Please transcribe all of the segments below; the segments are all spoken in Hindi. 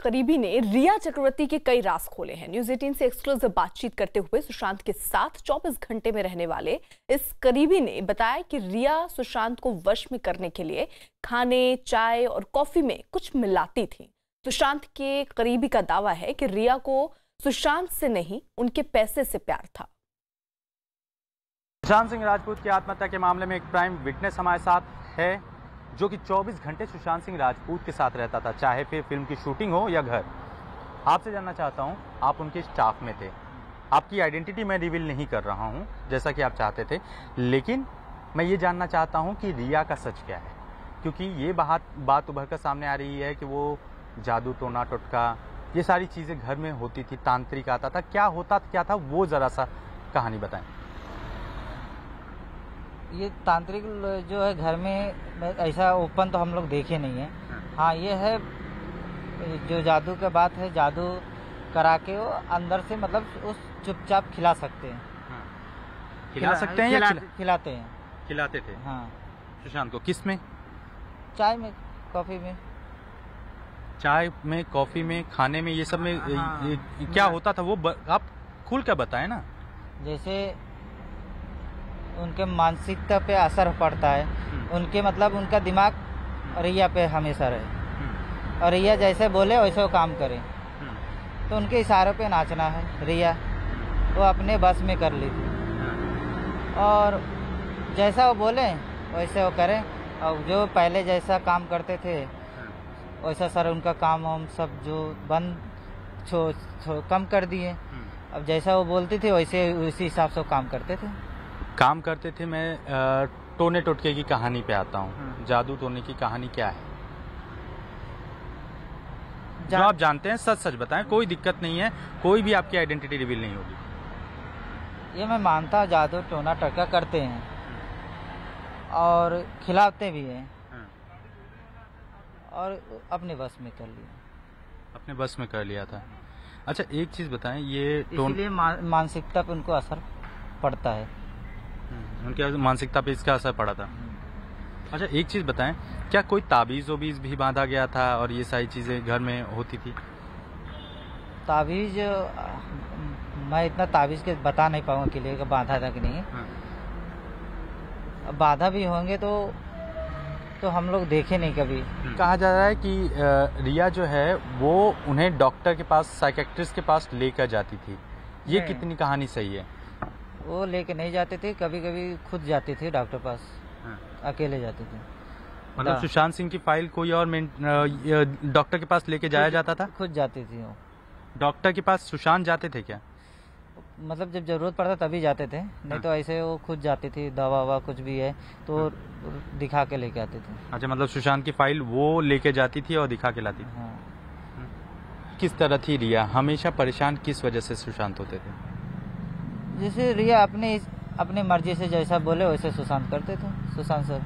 करीबी ने रिया चक्रवर्ती के कई राज खोले हैं। न्यूज़ 18 से एक्सक्लूसिव बातचीत करते हुए सुशांत के साथ 24 घंटे में रहने वाले इस करीबी ने बताया कि रिया सुशांत को वश में करने के लिए खाने, चाय और कॉफी में कुछ मिलाती थी। सुशांत के करीबी का दावा है कि रिया को सुशांत से नहीं, उनके पैसे से प्यार था। सुशांत सिंह राजपूत की आत्महत्या के मामले में एक प्राइम विटनेस हमारे साथ है, जो कि 24 घंटे सुशांत सिंह राजपूत के साथ रहता था, चाहे फिर फिल्म की शूटिंग हो या घर। आपसे जानना चाहता हूं, आप उनके स्टाफ में थे। आपकी आइडेंटिटी मैं रिवील नहीं कर रहा हूं जैसा कि आप चाहते थे, लेकिन मैं ये जानना चाहता हूं कि रिया का सच क्या है, क्योंकि ये बात उभर कर सामने आ रही है कि वो जादू, टोना टोटका, ये सारी चीज़ें घर में होती थी, तांत्रिक आता था। क्या होता क्या था, वो ज़रा सा कहानी बताएं। ये तांत्रिक जो है घर में ऐसा ओपन तो हम लोग देखे नहीं है। हाँ, ये है जो जादू का बात है, जादू करा के वो अंदर से मतलब उस चुपचाप खिला सकते हैं। खिला सकते हैं या खिलाते हैं? खिलाते थे। हाँ। सुशांत को किस में? चाय में, कॉफी में। चाय में, कॉफी में, खाने में, ये सब में। ये क्या होता था वो आप खुल कर बताएं ना। जैसे उनके मानसिकता पे असर पड़ता है, उनके मतलब उनका दिमाग रिया पे हमेशा रहे और रिया जैसे बोले वैसे वो काम करे, तो उनके इशारों पे नाचना है। रिया वो अपने बस में कर ली थी और जैसा वो बोले वैसे वो करें। और जो पहले जैसा काम करते थे वैसा सर उनका काम हम सब जो बंद कम कर दिए। अब जैसा वो बोलती थी वैसे उसी हिसाब से काम करते थे। मैं टोने टोटके की कहानी पे आता हूँ। जादू टोने की कहानी क्या है जो आप जानते हैं? सच सच बताएं, कोई दिक्कत नहीं है, कोई भी आपकी आइडेंटिटी रिवील नहीं होगी। ये मैं मानता हूँ, जादू टोना टोटका करते हैं और खिलाते भी हैं और अपने बस में कर लिया था। अच्छा, एक चीज बताएं, ये इसलिए मानसिकता पे उनको असर पड़ता है। उनके मानसिकता पे इसका असर पड़ा था। अच्छा, एक चीज बताएं, क्या कोई ताबीज वबीज भी बांधा गया था और ये सारी चीजें घर में होती थी? ताबीज मैं इतना ताबीज के बता नहीं पाऊंगा कि लेकर बांधा था कि नहीं। बाधा भी होंगे तो हम लोग देखे नहीं कभी। कहा जा रहा है कि रिया जो है वो उन्हें डॉक्टर के पास, साइकेट्रिस्ट के पास लेकर जाती थी। ये कितनी कहानी सही है? वो लेके नहीं जाते थे, कभी कभी खुद जाते थे डॉक्टर पास। अकेले जाते थे। मतलब सुशांत सिंह की फाइल कोई और डॉक्टर के पास लेके जाया जाता था? खुद जाती थी वो। डॉक्टर के पास सुशांत जाते थे क्या? मतलब जब जरूरत पड़ता तभी जाते थे, नहीं तो ऐसे वो खुद जाती थी। दवा ववा कुछ भी है तो दिखा के लेके आते थे। अच्छा, मतलब सुशांत की फाइल वो लेके जाती थी और दिखा के लाती थी। हाँ। किस तरह थी रिया? हमेशा परेशान किस वजह से सुशांत होते थे? जैसे रिया अपनी मर्जी से जैसा बोले वैसे सुशांत करते थे। सुशांत सर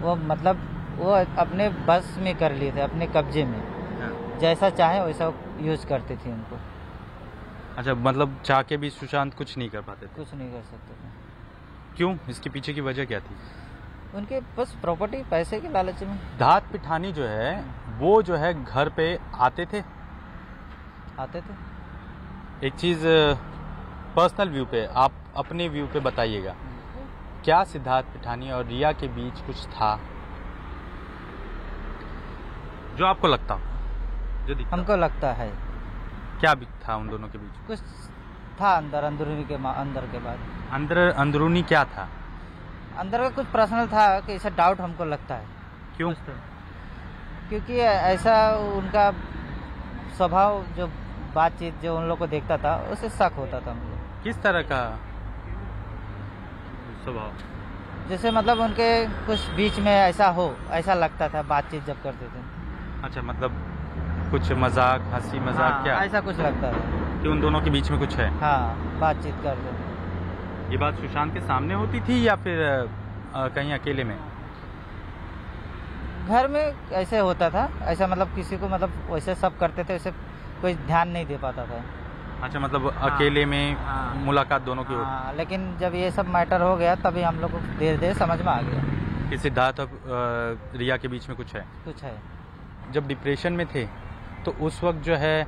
वो मतलब वो अपने बस में कर लिए थे, अपने कब्जे में। जैसा चाहे वैसा यूज करते थे उनको। अच्छा, मतलब चाह के भी सुशांत कुछ नहीं कर पाते थे? कुछ नहीं कर सकते थे। क्यों? इसके पीछे की वजह क्या थी? उनके बस प्रॉपर्टी, पैसे के लालच में। धात पिठानी जो है वो जो है घर पे आते थे? एक चीज पर्सनल व्यू पे, आप अपने व्यू पे बताइएगा, क्या सिद्धार्थ पिठानी और रिया के बीच कुछ था जो आपको लगता हो, जो दिखता? हमको लगता है। क्या भी था उन दोनों के बीच? कुछ था अंदरूनी के बाद। अंदरूनी क्या था? अंदर का कुछ पर्सनल था कि ऐसा डाउट हमको लगता है। क्यों? क्योंकि ऐसा उनका स्वभाव, जो बातचीत जो उन लोग को देखता था उससे शक होता था हमको। किस तरह का स्वभाव? जैसे मतलब उनके कुछ बीच में ऐसा लगता था बातचीत जब करते थे। अच्छा, मतलब कुछ मजाक, हंसी मजाक? हाँ, क्या ऐसा कुछ लगता था कि उन दोनों के बीच में कुछ है? हाँ, बातचीत करते थे। ये बात सुशांत के सामने होती थी या फिर कहीं अकेले में? घर में ऐसे होता था, ऐसा मतलब किसी को मतलब वैसे सब करते थे, वैसे कोई ध्यान नहीं दे पाता था। अच्छा, मतलब अकेले में मुलाकात दोनों की होती? लेकिन जब ये सब मैटर हो गया तभी हम लोग को धीरे धीरे समझ में आ गया कि सिद्धार्थ और रिया के बीच में कुछ है। कुछ है। जब डिप्रेशन में थे तो उस वक्त जो है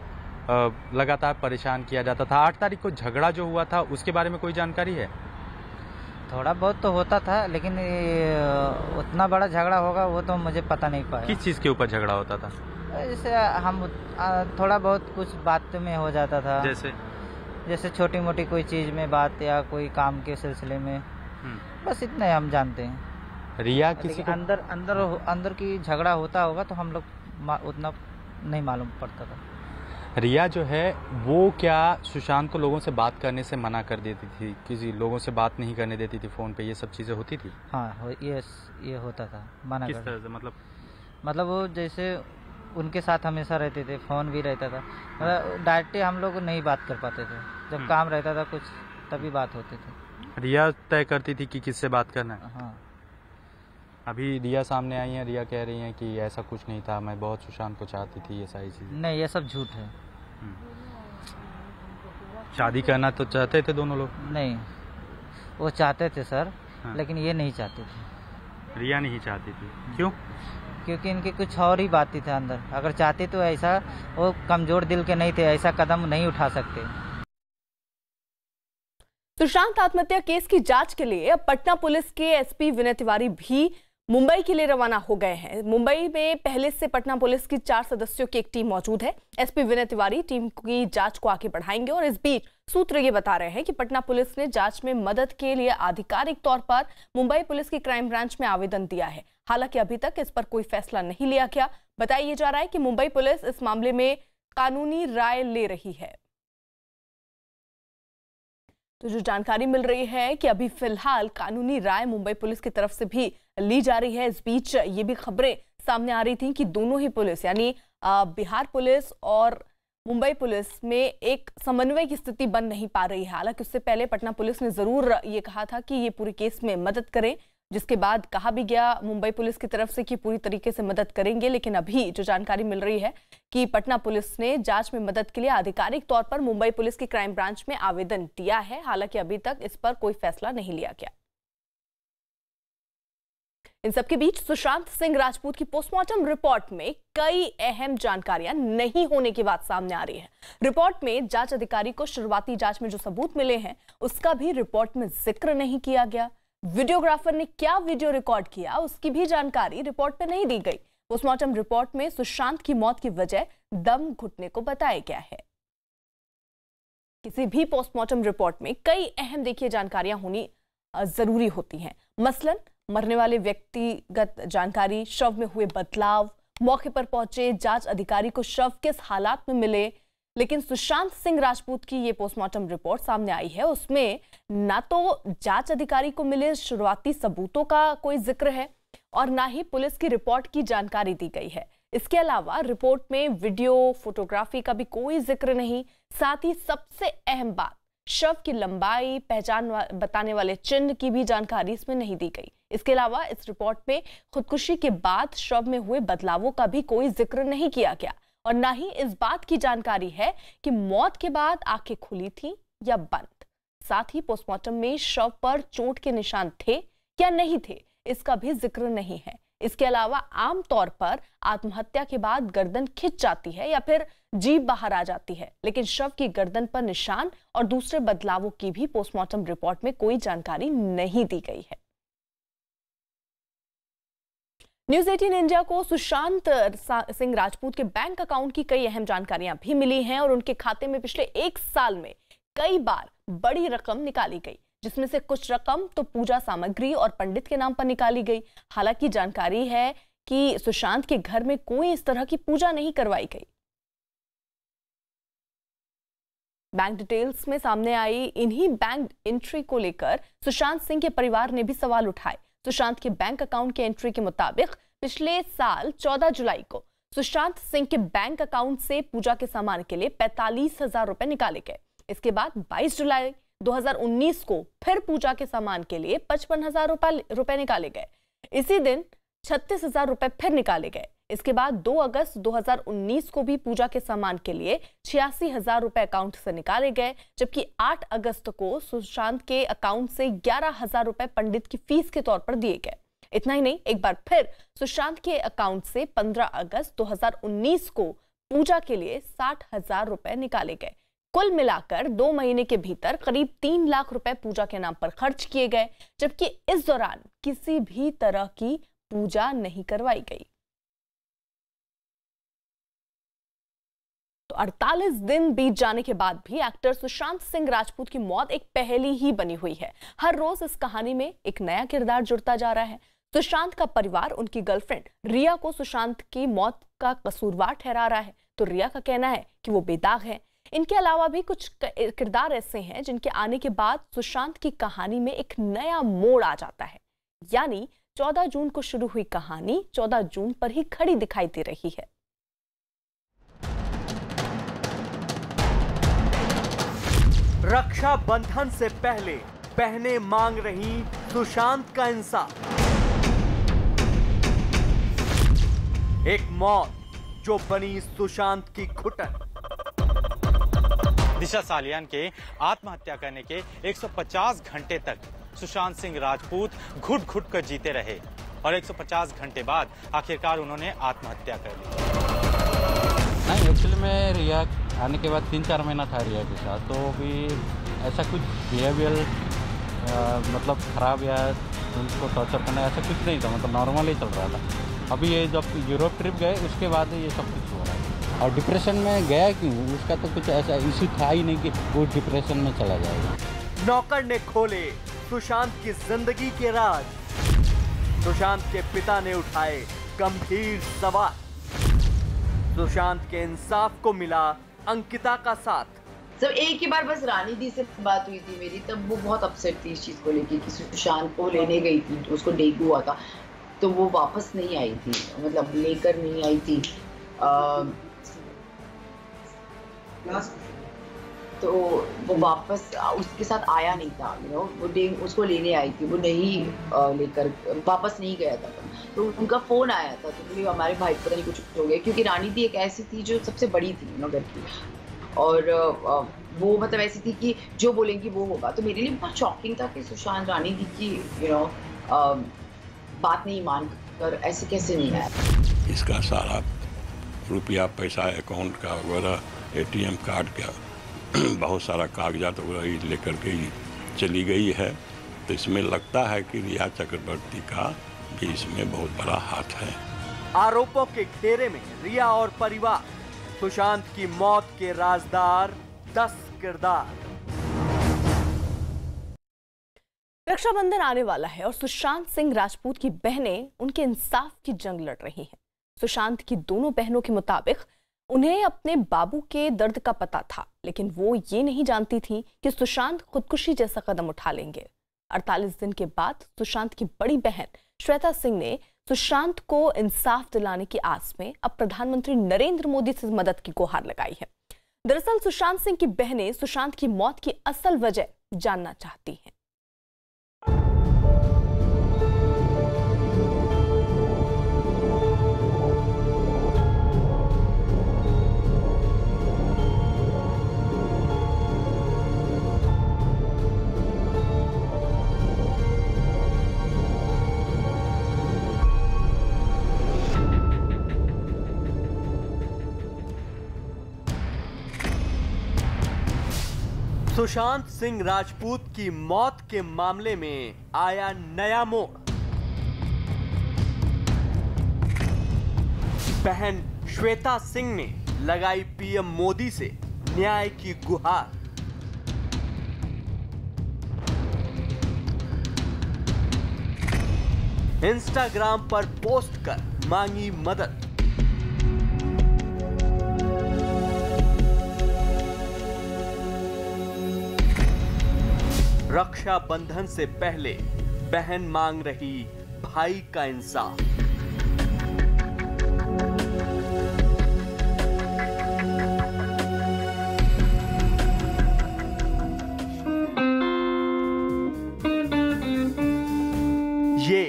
लगातार परेशान किया जाता था। 8 तारीख को झगड़ा जो हुआ था उसके बारे में कोई जानकारी है? थोड़ा बहुत तो होता था, लेकिन उतना बड़ा झगड़ा होगा वो तो मुझे पता नहीं पाया। किस चीज़ के ऊपर झगड़ा होता था? जैसे हम थोड़ा बहुत कुछ बात में हो जाता था, जैसे छोटी मोटी कोई चीज़ में बात या कोई काम के सिलसिले में, बस इतना ही हम जानते हैं। रिया किसी को अंदर की झगड़ा होता होगा तो हम लोग उतना नहीं मालूम पड़ता था। रिया जो है वो क्या सुशांत को लोगों से बात करने से मना कर देती थी, किसी लोगों से बात नहीं करने देती थी फ़ोन पे, ये सब चीज़ें होती थी? हाँ, ये होता था, मना किस तरह से? मतलब वो जैसे उनके साथ हमेशा रहते थे, फ़ोन भी रहता था, मतलब डायरेक्टली हम लोग नहीं बात कर पाते थे, जब काम रहता था कुछ तभी बात होती थी। रिया तय करती थी कि किससे बात करना है? हाँ। अभी रिया सामने आई है, रिया कह रही हैं कि ऐसा कुछ नहीं था, मैं बहुत सुशांत को चाहती थी, ये सारी चीज़ें। नहीं, ये सब झूठ है। शादी करना तो चाहते थे दोनों लोग? नहीं, वो चाहते थे सर। हाँ। लेकिन ये नहीं चाहते थे। रिया नहीं चाहती थी, क्यों? क्योंकि इनकी कुछ और ही बात थी अंदर। अगर चाहते तो ऐसा, वो कमजोर दिल के नहीं थे, ऐसा कदम नहीं उठा सकते। सुशांत आत्महत्या केस की जांच के लिए अब पटना पुलिस के एसपी विनय तिवारी भी मुंबई के लिए रवाना हो गए हैं। मुंबई में पहले से पटना पुलिस की 4 सदस्यों की एक टीम मौजूद है। एसपी विनय तिवारी टीम की जांच को आगे बढ़ाएंगे और इस बीच सूत्र ये बता रहे हैं कि पटना पुलिस ने जांच में मदद के लिए आधिकारिक तौर पर मुंबई पुलिस की क्राइम ब्रांच में आवेदन दिया है। हालांकि अभी तक इस पर कोई फैसला नहीं लिया गया। बताया जा रहा है कि मुंबई पुलिस इस मामले में कानूनी राय ले रही है। तो जो जानकारी मिल रही है कि अभी फिलहाल कानूनी राय मुंबई पुलिस की तरफ से भी ली जा रही है। इस बीच ये भी खबरें सामने आ रही थी कि दोनों ही पुलिस यानी बिहार पुलिस और मुंबई पुलिस में एक समन्वय की स्थिति बन नहीं पा रही है। हालांकि उससे पहले पटना पुलिस ने जरूर ये कहा था कि ये पूरे केस में मदद करें, जिसके बाद कहा भी गया मुंबई पुलिस की तरफ से कि पूरी तरीके से मदद करेंगे। लेकिन अभी जो जानकारी मिल रही है कि पटना पुलिस ने जांच में मदद के लिए आधिकारिक तौर पर मुंबई पुलिस की क्राइम ब्रांच में आवेदन दिया है। हालांकि अभी तक इस पर कोई फैसला नहीं लिया गया। इन सबके बीच सुशांत सिंह राजपूत की पोस्टमार्टम रिपोर्ट में कई अहम जानकारियां नहीं होने की बात सामने आ रही है। रिपोर्ट में जांच अधिकारी को शुरुआती जांच में जो सबूत मिले हैं उसका भी रिपोर्ट में जिक्र नहीं किया गया। वीडियोग्राफर ने क्या वीडियो रिकॉर्ड किया उसकी भी जानकारी रिपोर्ट में नहीं दी गई। पोस्टमार्टम रिपोर्ट में सुशांत की मौत की वजह दम घुटने को बताया गया है। किसी भी पोस्टमार्टम रिपोर्ट में कई अहम देखिए जानकारियां होनी जरूरी होती हैं। मसलन मरने वाले व्यक्तिगत जानकारी, शव में हुए बदलाव, मौके पर पहुंचे जांच अधिकारी को शव किस हालात में मिले। लेकिन सुशांत सिंह राजपूत की ये पोस्टमार्टम रिपोर्ट सामने आई है, उसमें ना तो जांच अधिकारी को मिले शुरुआती सबूतों का कोई जिक्र है और ना ही पुलिस की रिपोर्ट की जानकारी दी गई है। इसके अलावा रिपोर्ट में वीडियो, फोटोग्राफी का भी कोई जिक्र नहीं। साथ ही सबसे अहम बात, शव की लंबाई, पहचान बताने वाले चिन्ह की भी जानकारी इसमें नहीं दी गई। इसके अलावा इस रिपोर्ट में खुदकुशी के बाद शव में हुए बदलावों का भी कोई जिक्र नहीं किया गया और ना ही इस बात की जानकारी है कि मौत के बाद आंखें खुली थी या बंद। साथ ही पोस्टमार्टम में शव पर चोट के निशान थे या नहीं थे, इसका भी जिक्र नहीं है। इसके अलावा आमतौर पर आत्महत्या के बाद गर्दन खिंच जाती है या फिर जीभ बाहर आ जाती है, लेकिन शव की गर्दन पर निशान और दूसरे बदलावों की भी पोस्टमार्टम रिपोर्ट में कोई जानकारी नहीं दी गई है। न्यूज़ 18 इंडिया को सुशांत सिंह राजपूत के बैंक अकाउंट की कई अहम जानकारियां भी मिली हैं और उनके खाते में पिछले 1 साल में कई बार बड़ी रकम निकाली गई, जिसमें से कुछ रकम तो पूजा सामग्री और पंडित के नाम पर निकाली गई। हालांकि जानकारी है कि सुशांत के घर में कोई इस तरह की पूजा नहीं करवाई गई। बैंक डिटेल्स में सामने आई इन्हीं बैंक एंट्री को लेकर सुशांत सिंह के परिवार ने भी सवाल उठाए। सुशांत के बैंक अकाउंट के एंट्री के मुताबिक पिछले साल 14 जुलाई को सुशांत सिंह के बैंक अकाउंट से पूजा के सामान के लिए 45,000 रुपए निकाले गए। इसके बाद 22 जुलाई 2019 को फिर पूजा के सामान के लिए 55,000 रुपए निकाले गए। इसी दिन 36,000 रुपए फिर निकाले गए। इसके बाद 2 अगस्त 2019 को भी पूजा के सामान के लिए 86,000 रुपए अकाउंट से निकाले गए, जबकि 8 अगस्त को सुशांत के अकाउंट से 11,000 रुपए पंडित की फीस के तौर पर दिए गए। इतना ही नहीं, एक बार फिर सुशांत के अकाउंट से 15 अगस्त 2019 को पूजा के लिए 60,000 रुपए निकाले गए। कुल मिलाकर 2 महीने के भीतर करीब 3 लाख रुपए पूजा के नाम पर खर्च किए गए, जबकि इस दौरान किसी भी तरह की पूजा नहीं करवाई गई। तो 48 दिन बीत जाने के बाद भी एक्टर सुशांत सिंह राजपूत की मौत एक पहेली ही बनी हुई है। हर रोज इस कहानी में एक नया किरदार जुड़ता जा रहा है। सुशांत का परिवार उनकी गर्लफ्रेंड रिया को सुशांत की मौत का कसूरवार ठहरा रहा है, तो रिया का कहना है कि वो बेदाग है। इनके अलावा भी कुछ किरदार ऐसे हैं जिनके आने के बाद सुशांत की कहानी में एक नया मोड़ आ जाता है। यानी 14 जून को शुरू हुई कहानी 14 जून पर ही खड़ी दिखाई दे रही है। रक्षाबंधन से पहले बहनें मांग रही सुशांत का इंसाफ। एक मौत जो बनी सुशांत की घुटन। दिशा सालियान के आत्महत्या करने के 150 घंटे तक सुशांत सिंह राजपूत घुट घुट कर जीते रहे और 150 घंटे बाद आखिरकार उन्होंने आत्महत्या कर ली। नहीं, एक्चुअली मैं रिया आने के बाद 3-4 महीना था रिया के साथ, तो भी ऐसा कुछ बिहेवियर मतलब ख़राब या उनको टॉर्चर करना ऐसा कुछ नहीं था, मतलब नॉर्मल ही चल रहा था। अभी ये जब यूरोप ट्रिप गए उसके बाद ये सब कुछ हो रहा है। और डिप्रेशन में गया क्यों, उसका तो कुछ ऐसा इशू था ही नहीं कि वो डिप्रेशन में चला जाएगा। नौकर ने खोले सुशांत की जिंदगी के राज। सुशांत के पिता ने उठाए गंभीर सवाल। सुशांत के इंसाफ को मिला अंकिता का साथ। जब एक ही बार बस रानी दी से बात हुई थी मेरी, तब वो बहुत अपसेट थी इस चीज को लेके कि सुशांत को लेने गई थी, तो उसको डेंगू हुआ था, तो वो वापस नहीं आई थी, मतलब लेकर नहीं आई थी। तो वो वापस उसके साथ आया नहीं था, वो उसको लेने आई थी, वो नहीं लेकर वापस नहीं गया था। तो उनका फोन आया था, तो बोले हमारे भाई पता नहीं कुछ हो गया, क्योंकि रानी दी एक ऐसी थी जो सबसे बड़ी थी घर की, और वो मतलब ऐसी थी कि जो बोलेंगी वो होगा। तो मेरे लिए बहुत शॉकिंग था कि सुशांत रानी दी की बात नहीं मान कर ऐसे कैसे नहीं आया। इसका सारा रुपया पैसा अकाउंट का वगैरह ATM कार्ड का बहुत सारा कागजात वगैरह लेकर के चली गई है। तो इसमें लगता है कि रिया चक्रवर्ती का भी इसमें बहुत बड़ा हाथ है। आरोपों के घेरे में रिया और परिवार। सुशांत की मौत के राजदार 10 किरदार। रक्षाबंधन आने वाला है और सुशांत सिंह राजपूत की बहनें उनके इंसाफ की जंग लड़ रही हैं। सुशांत की दोनों बहनों के मुताबिक उन्हें अपने बाबू के दर्द का पता था, लेकिन वो ये नहीं जानती थी कि सुशांत खुदकुशी जैसा कदम उठा लेंगे। 48 दिन के बाद सुशांत की बड़ी बहन श्वेता सिंह ने सुशांत को इंसाफ दिलाने की आस में अब प्रधानमंत्री नरेंद्र मोदी से मदद की गुहार लगाई है। दरअसल सुशांत सिंह की बहनें सुशांत की मौत की असल वजह जानना चाहती हैं। सुशांत सिंह राजपूत की मौत के मामले में आया नया मोड़। बहन श्वेता सिंह ने लगाई PM मोदी से न्याय की गुहार। इंस्टाग्राम पर पोस्ट कर मांगी मदद। रक्षाबंधन से पहले बहन मांग रही भाई का इंसाफ। ये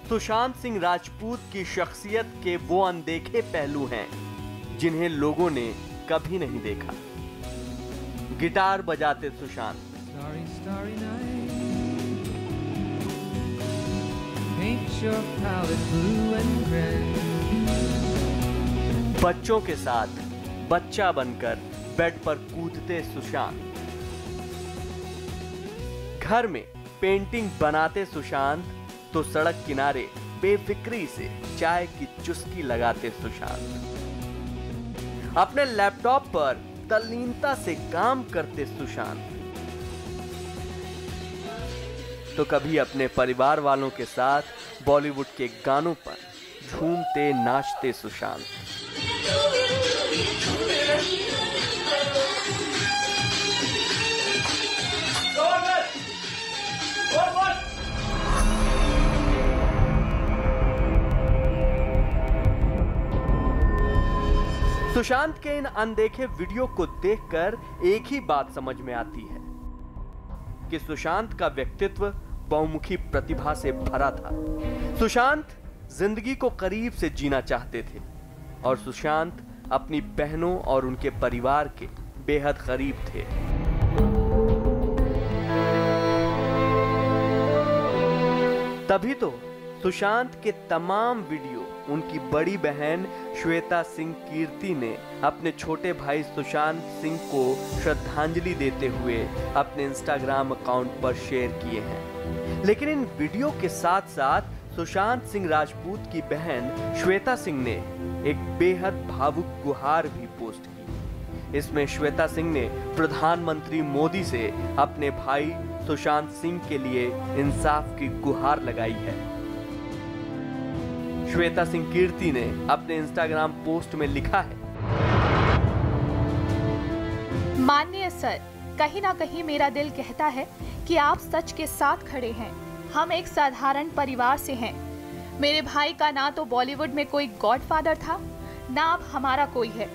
सुशांत सिंह राजपूत की शख्सियत के वो अनदेखे पहलू हैं जिन्हें लोगों ने कभी नहीं देखा। गिटार बजाते Sushant, Starry night, paint your palette blue and gray. बच्चों के साथ बच्चा बनकर बेड पर कूदते सुशांत, घर में पेंटिंग बनाते सुशांत, तो सड़क किनारे बेफिक्री से चाय की चुस्की लगाते सुशांत, अपने लैपटॉप पर तल्लीनता से काम करते सुशांत, तो कभी अपने परिवार वालों के साथ बॉलीवुड के गानों पर झूमते नाचते सुशांत। सुशांत के इन अनदेखे वीडियो को देखकर एक ही बात समझ में आती है कि सुशांत का व्यक्तित्व बहुमुखी प्रतिभा से भरा था। सुशांत जिंदगी को करीब से जीना चाहते थे और सुशांत अपनी बहनों और उनके परिवार के बेहद करीब थे। तभी तो सुशांत के तमाम वीडियो उनकी बड़ी बहन श्वेता सिंह कीर्ति ने अपने छोटे भाई सुशांत सिंह को श्रद्धांजलि देते हुए अपने इंस्टाग्राम अकाउंट पर शेयर किए हैं। लेकिन इन वीडियो के साथ साथ सुशांत सिंह राजपूत की बहन श्वेता सिंह ने एक बेहद भावुक गुहार भी पोस्ट की। इसमें श्वेता सिंह ने प्रधानमंत्री मोदी से अपने भाई सुशांत सिंह के लिए इंसाफ की गुहार लगाई है। श्वेता सिंह कीर्ति ने अपने इंस्टाग्राम पोस्ट में लिखा है, माननीय सर, कहीं ना कहीं मेरा दिल कहता है कि आप सच के साथ खड़े हैं। हम एक साधारण परिवार से हैं। मेरे भाई का ना तो बॉलीवुड में कोई गॉडफादर था, ना अब हमारा कोई है।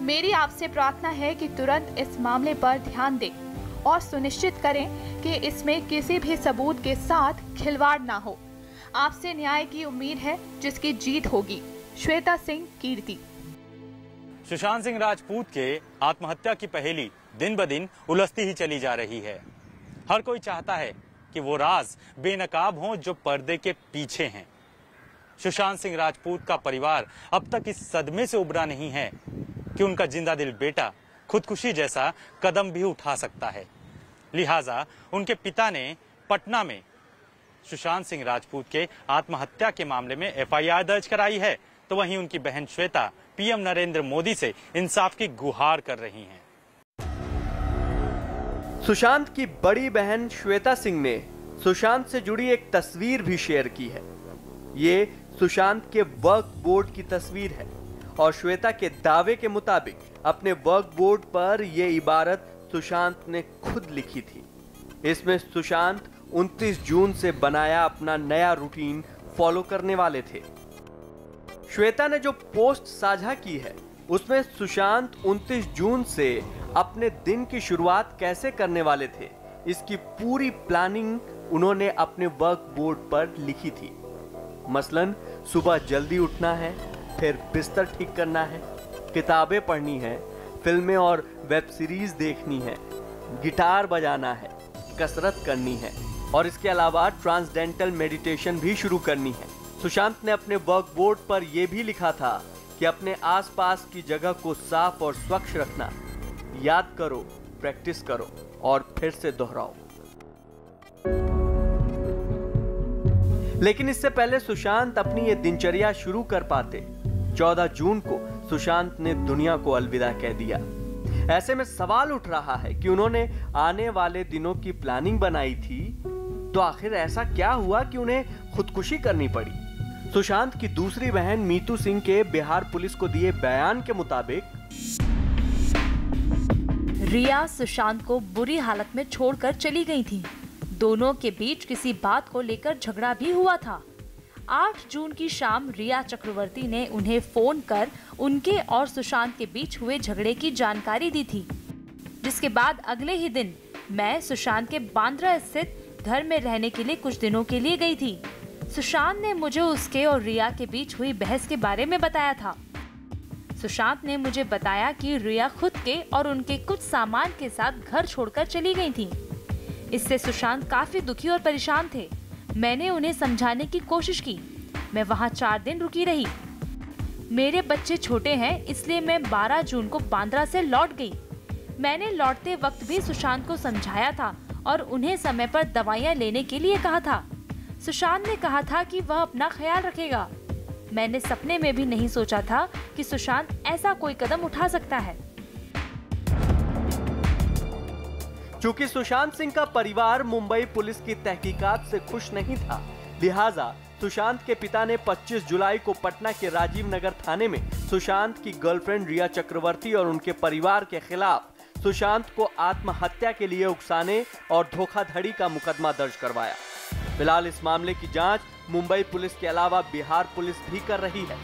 मेरी आपसे प्रार्थना है कि तुरंत इस मामले पर ध्यान दें और सुनिश्चित करें कि इसमें किसी भी सबूत के साथ खिलवाड़ ना हो। आपसे न्याय की उम्मीद है, जिसकी जीत होगी। श्वेता सिंह कीर्ति। सुशांत सिंह राजपूत के आत्महत्या की पहेली दिन ब दिन उलझती ही चली जा रही है। हर कोई चाहता है कि वो राज बेनकाब हों जो पर्दे के पीछे हैं। सुशांत सिंह राजपूत का परिवार अब तक इस सदमे से उबरा नहीं है कि उनका जिंदा दिल बेटा खुदकुशी जैसा कदम भी उठा सकता है। लिहाजा उनके पिता ने पटना में सुशांत सिंह राजपूत के आत्महत्या के मामले में एफआईआर दर्ज कराई है, तो वहीं उनकी बहन श्वेता पीएम नरेंद्र मोदी से इंसाफ की गुहार कर रही हैं। सुशांत की बड़ी बहन श्वेता सिंह ने सुशांत से जुड़ी एक तस्वीर भी शेयर की है। ये सुशांत के वर्क बोर्ड की तस्वीर है और श्वेता के दावे के मुताबिक अपने वर्क बोर्ड पर यह इबारत सुशांत ने खुद लिखी थी। इसमें सुशांत 29 जून से बनाया अपना नया रूटीन फॉलो करने वाले थे। श्वेता ने जो पोस्ट साझा की है उसमें सुशांत 29 जून से अपने दिन की शुरुआत कैसे करने वाले थे, इसकी पूरी प्लानिंग उन्होंने अपने वर्क बोर्ड पर लिखी थी। मसलन सुबह जल्दी उठना है, फिर बिस्तर ठीक करना है, किताबें पढ़नी है, फिल्में और वेब सीरीज देखनी है, गिटार बजाना है, कसरत करनी है और इसके अलावा ट्रांसडेंटल मेडिटेशन भी शुरू करनी है। सुशांत ने अपने वर्क बोर्ड पर यह भी लिखा था कि अपने आसपास की जगह को साफ और स्वच्छ रखना, याद करो, प्रैक्टिस करो और फिर से दोहराओ। लेकिन इससे पहले सुशांत अपनी ये दिनचर्या शुरू कर पाते, 14 जून को सुशांत ने दुनिया को अलविदा कह दिया। ऐसे में सवाल उठ रहा है कि उन्होंने आने वाले दिनों की प्लानिंग बनाई थी, तो आखिर ऐसा क्या हुआ कि उन्हें खुदकुशी करनी पड़ी। सुशांत की दूसरी बहन मीतू सिंह के बिहार पुलिस को दिए बयान के मुताबिक रिया सुशांत को बुरी हालत में छोड़कर चली गई थी। दोनों के बीच किसी बात को लेकर झगड़ा भी हुआ था। 8 जून की शाम रिया चक्रवर्ती ने उन्हें फोन कर उनके और सुशांत के बीच हुए झगड़े की जानकारी दी थी, जिसके बाद अगले ही दिन मैं सुशांत के बांद्रा स्थित घर में रहने के लिए कुछ दिनों के लिए गई थी। सुशांत ने मुझे उसके और रिया के बीच हुई बहस के बारे में बताया था। सुशांत ने मुझे बताया कि रिया खुद के और उनके कुछ सामान के साथ घर छोड़कर चली गई थी। इससे सुशांत काफी दुखी और परेशान थे। मैंने उन्हें समझाने की कोशिश की। मैं वहां 4 दिन रुकी रही। मेरे बच्चे छोटे हैं, इसलिए मैं 12 जून को बांद्रा से लौट गई। मैंने लौटते वक्त भी सुशांत को समझाया था और उन्हें समय पर दवाइयाँ लेने के लिए कहा था। सुशांत ने कहा था कि वह अपना ख्याल रखेगा। मैंने सपने में भी नहीं सोचा था कि सुशांत ऐसा कोई कदम उठा सकता है। चूंकि सुशांत सिंह का परिवार मुंबई पुलिस की तहकीकात से खुश नहीं था, लिहाजा सुशांत के पिता ने 25 जुलाई को पटना के राजीव नगर थाने में सुशांत की गर्लफ्रेंड रिया चक्रवर्ती और उनके परिवार के खिलाफ सुशांत को आत्महत्या के लिए उकसाने और धोखाधड़ी का मुकदमा दर्ज करवाया। फिलहाल इस मामले की जांच मुंबई पुलिस के अलावा बिहार पुलिस भी कर रही है।